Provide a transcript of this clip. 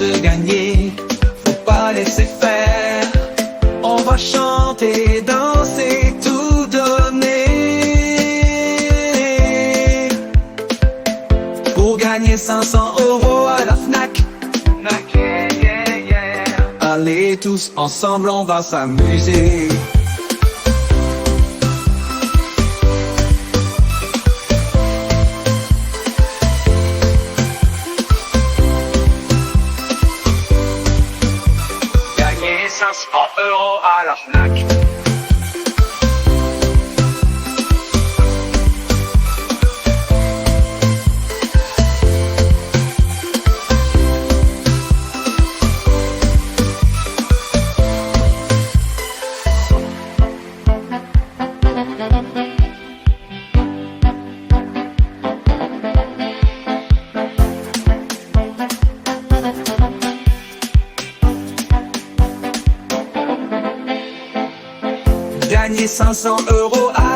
de gagner, faut pas laisser faire. On va chanter, danser, tout donner pour gagner 500 € à la FNAC. Allez tous ensemble, on va s'amuser. Gagner 500 € à la FNAC. Gagner 500 € à